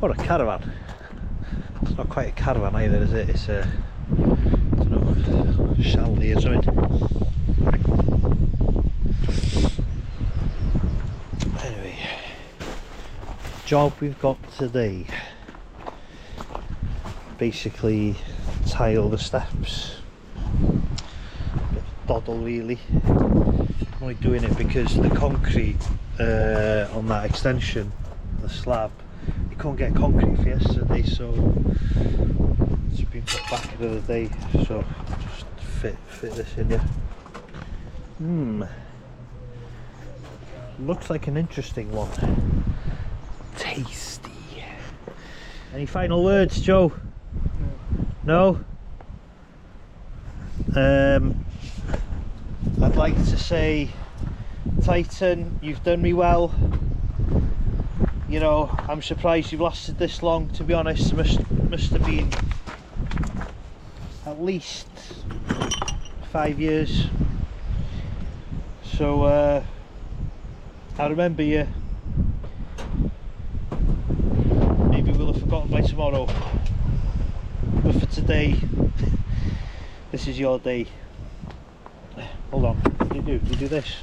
Or a caravan. It's not quite a caravan either, is it? It's a, I don't know, chalet or something. Anyway, job we've got today. Basically, tile the steps. Bit of doddle really. I'm only doing it because the concrete on that extension, the slab, you couldn't get concrete for yesterday, so it's been put back another day. So just fit this in here. Looks like an interesting one. Tasty. Any final words, Joe? No? I'd like to say, Titan, you've done me well. You know, I'm surprised you've lasted this long, to be honest. Must have been at least 5 years. So I remember you. Maybe we'll have forgotten by tomorrow, but for today, this is your day. Hold on, what do you do? You do this.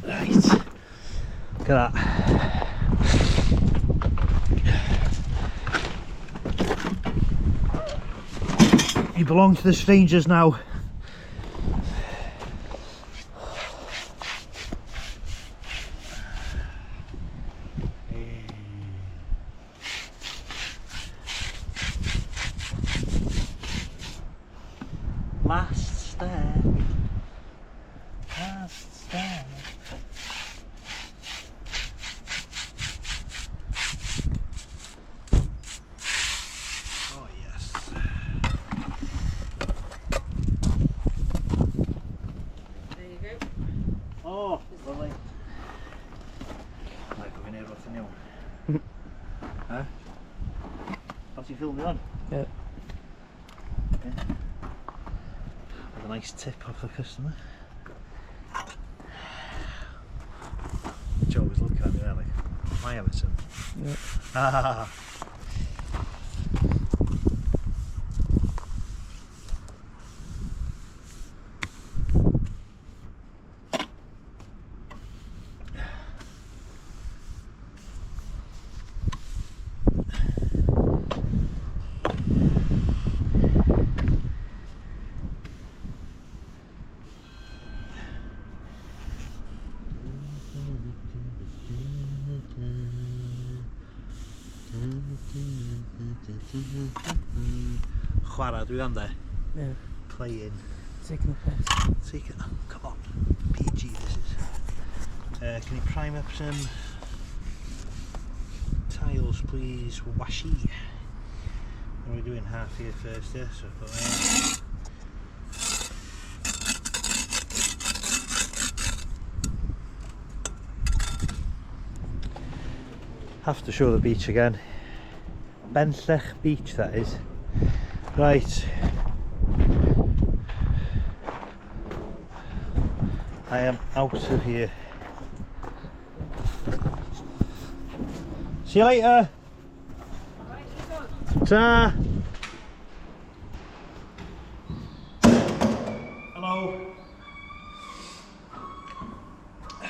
Right, look at that. You belong to the strangers now. Last step. Last step. Oh yes. There you go. Oh, lovely. Might go in here with new. Huh? What's he filming on? Yeah. Yeah. With a nice tip off the customer. Joe was looking at me there like, am I having some? Yeah. Ah. Chwarae dwi am de. Yeah. Playing. Taking the piss. Take it. Come on. PG this is. Can you prime up some tiles please? Washi. What are we doing? Half here first, yeah? So put that. Have to show the beach again. Benllech Beach, that is. Right. I am out of here. See you later. Ta. Hello. Come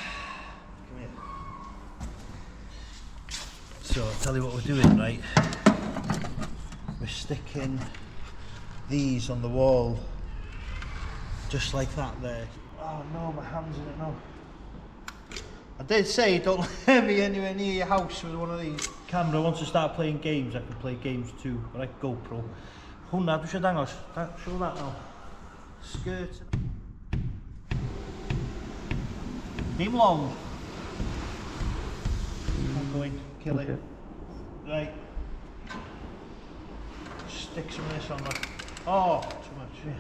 here. So I'll tell you what we're doing, right? We're sticking these on the wall, just like that there. Oh no, my hand's in it now. I did say don't let me anywhere near your house with one of these. Camera, once I start playing games, I can play games too, but like GoPro. Hwnna, dwi eisiau dangos. Show that now. Skirt. Dim long. I'm going, kill it. Right. Stick some of this on there. Oh, too much. Yeah.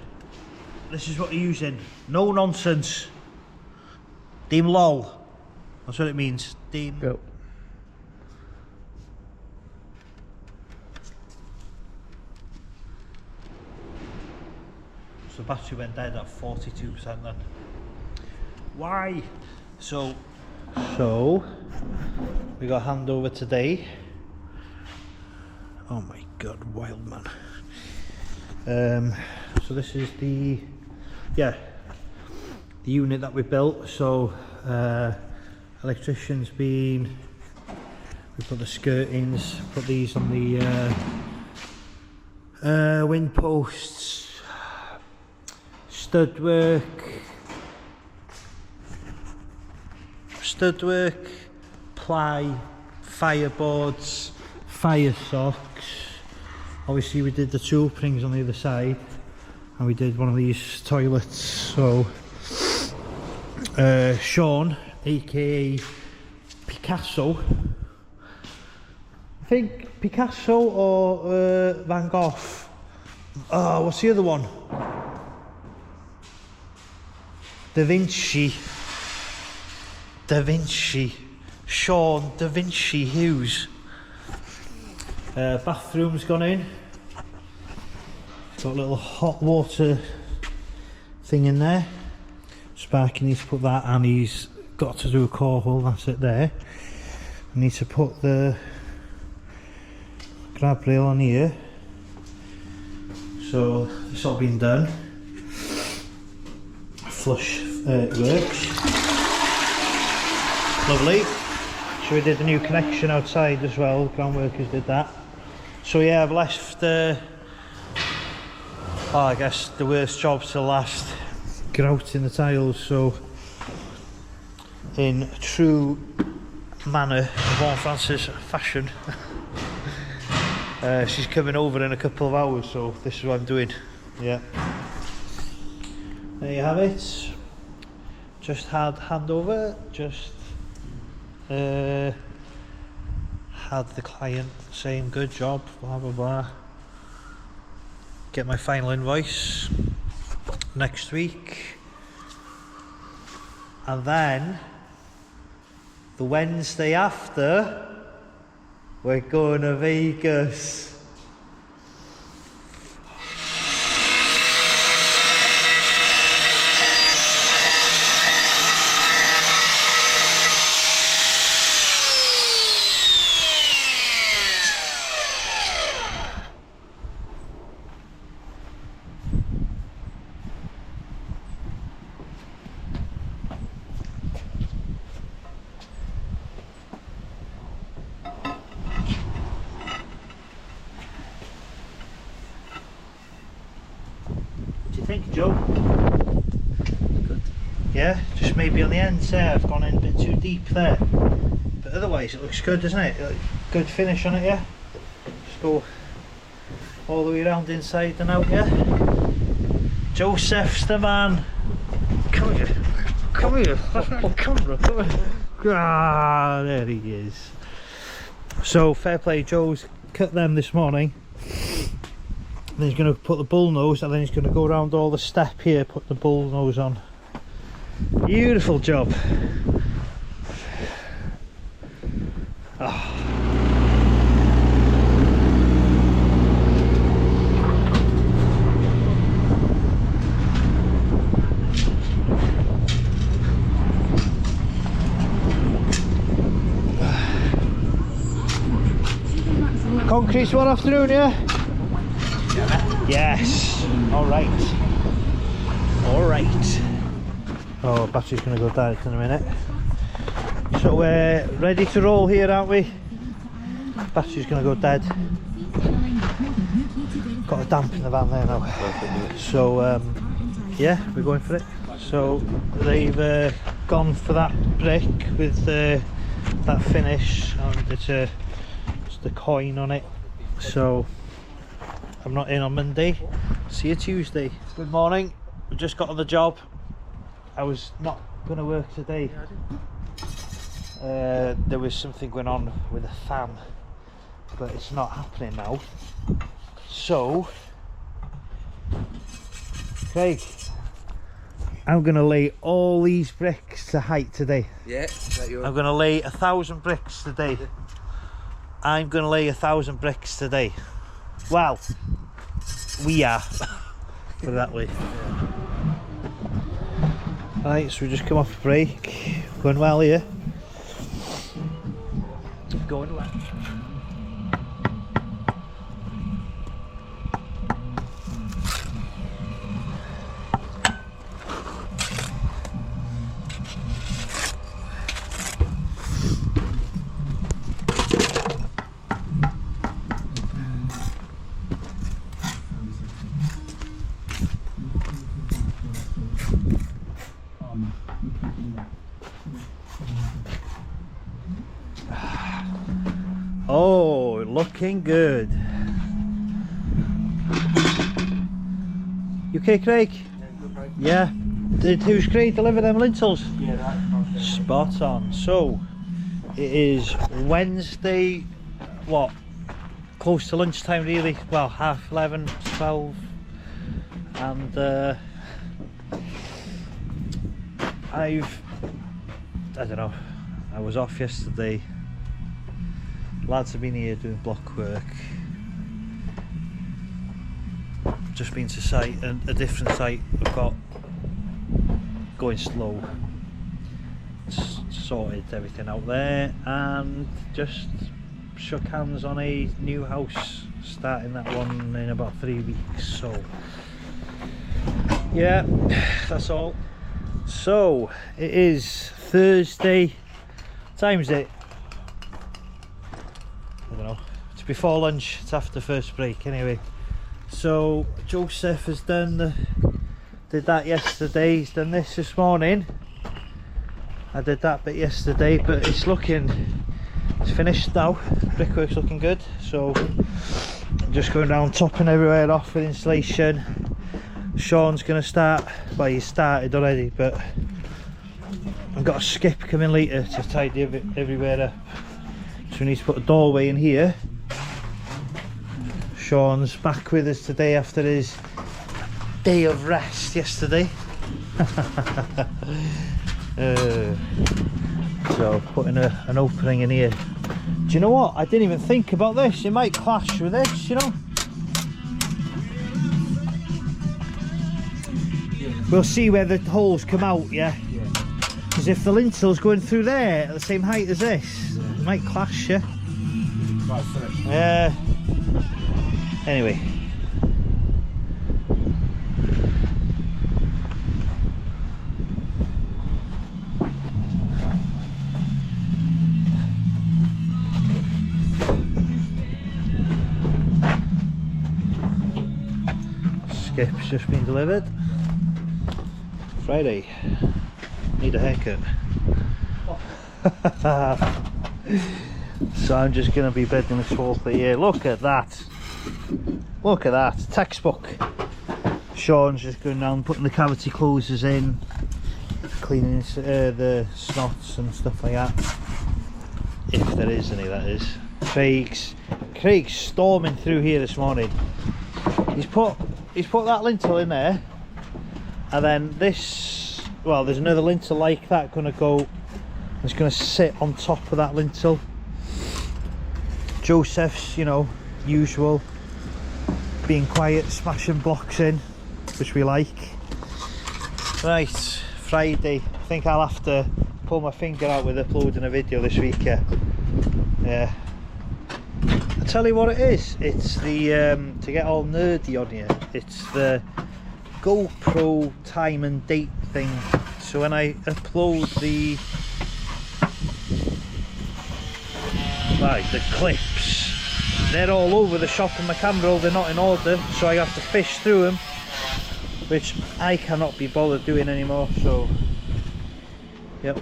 This is what you're using. No nonsense. Dim lol. That's what it means. Dim. Go. So the battery went dead at 42% then. Why? So we got handover today. Oh my god, wild man. So this is the unit that we built. So electrician's been, we put the skirtings, put these on the wind posts, stud work, ply, fireboards, fire socks. Obviously we did the two openings on the other side, and we did one of these toilets. So Sean, aka Picasso, I think Picasso or Van Gogh. Oh, what's the other one? Da Vinci. Sean Da Vinci Hughes. Bathroom's gone in. It's got a little hot water thing in there. Sparky needs to put that, and he's got to do a core hole. That's it there. I need to put the grab rail on here. So it's all been done. Flush works. Lovely. So we did the new connection outside as well. Ground workers did that. So yeah, I've left I guess the worst job to last, grouting the tiles. So in true manner of Vaughan Francis fashion, she's coming over in a couple of hours, so this is what I'm doing. Yeah, there you have it. Just had handover, just had the client saying good job, blah blah blah. Get my final invoice next week, and then the Wednesday after we're going to Vegas. What do you think, Joe? Good. Yeah, just maybe on the ends there I've gone in a bit too deep there, but otherwise it looks good, doesn't it? Good finish on it, yeah. Just go all the way around inside and out, yeah. Joseph's the man. Come here, come here. That's my camera. Come here. Ah, there he is. So fair play, Joe's cut them this morning. Then he's going to put the bull nose, and then he's going to go around all the step here, put the bull nose on. Beautiful job. Oh. Concrete one afternoon, yeah? Yes. Alright. Alright. Oh, battery's going to go dead in a minute. So we're ready to roll here, aren't we? Battery's going to go dead. Got a damp in the van there now. So, yeah, we're going for it. So they've gone for that brick with that finish, and it's the coin on it. So I'm not in on Monday. See you Tuesday. Good morning. We just got on the job. I was not going to work today. There was something going on with a fan, but it's not happening now. So, Craig, I'm going to lay all these bricks to height today. Yeah, I'm going to lay 1,000 bricks today. I'm going to lay 1,000 bricks today. Well, we are. Put it that way. Right, so we just come off a break. Going well here. Going well. Oh, looking good. You okay, Craig? Yeah. Who's Craig deliver them lintels? Yeah, that's Spot on. So it is Wednesday, what? Close to lunchtime really. Well, 11:30, 12. And I don't know, I was off yesterday. Lads have been here doing block work. Just been to site, and a different site I've got going slow. Sorted everything out there and just shook hands on a new house, starting that one in about 3 weeks. So yeah, that's all. So it is Thursday. What time is it? I don't know. It's before lunch. It's after first break anyway. So Joseph has did that yesterday. He's done this morning. I did that bit yesterday, but it's finished now. Brickwork's looking good. So I'm just going down, topping everywhere off with insulation. Sean's going to start. Well, he started already, but I've got a skip coming later to tidy everywhere up. So we need to put a doorway in here. Sean's back with us today after his day of rest yesterday. So putting an opening in here. Do you know what? I didn't even think about this. It might clash with this, you know. We'll see where the holes come out, yeah? Because if the lintel's going through there at the same height as this, it might clash, yeah? Anyway. Skip's just been delivered. Friday. Need a haircut. So I'm just going to be bedding this wall for here. Look at that. Look at that. Textbook. Sean's just going down, putting the cavity closers in, cleaning the snots and stuff like that. If there is any, that is. Craig's storming through here this morning. He's put that lintel in there, and then this, well, there's another lintel like that going to go. It's going to sit on top of that lintel. Joseph's, you know, usual, being quiet, smashing blocks in, which we like. Right, Friday. I think I'll have to pull my finger out with uploading a video this week. Yeah. I'll tell you what it is. It's the to get all nerdy on here. It's the GoPro time and date thing. So when I upload the clips, they're all over the shop in my camera roll. They're not in order, so I have to fish through them, which I cannot be bothered doing anymore. So, yep.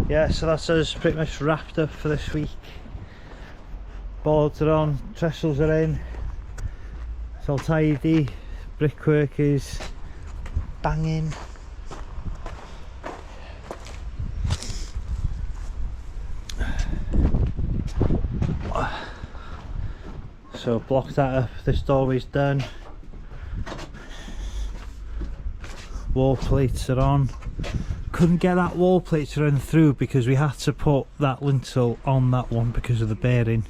Yeah, so that's us pretty much wrapped up for this week. Boards are on, trestles are in, it's all tidy, brickwork is banging. So block that up, this doorway's done. Wall plates are on. Couldn't get that wall plate to run through because we had to put that lintel on that one because of the bearing.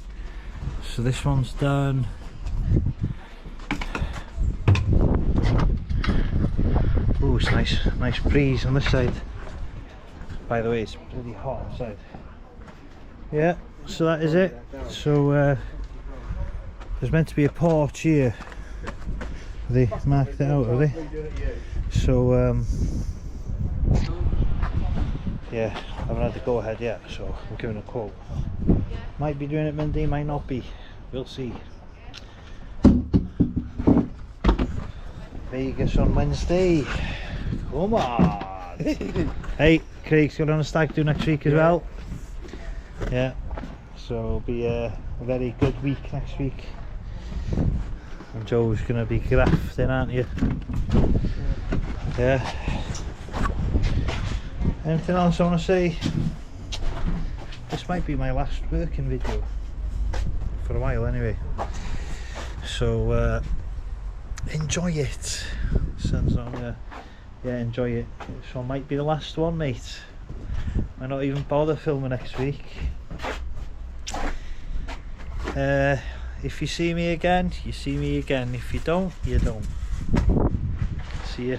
So this one's done. Ooh, it's nice breeze on this side. By the way, it's bloody hot outside. Yeah, so that is it. So there's meant to be a porch here. They marked it out, have they? So yeah, I haven't had the go ahead yet, so I'm giving a quote. Might be doing it Monday, might not be. We'll see. Vegas on Wednesday. Come on. Hey, Craig's going on a stag do next week as well. Yeah, so it'll be a very good week next week. And Joe's going to be grafting, aren't you? Yeah. Anything else I want to say? This might be my last working video for a while anyway. So enjoy it. Sun's on there. Yeah, enjoy it. So it might be the last one, mate. Might not even bother filming next week. If you see me again, you see me again. If you don't, you don't. See ya.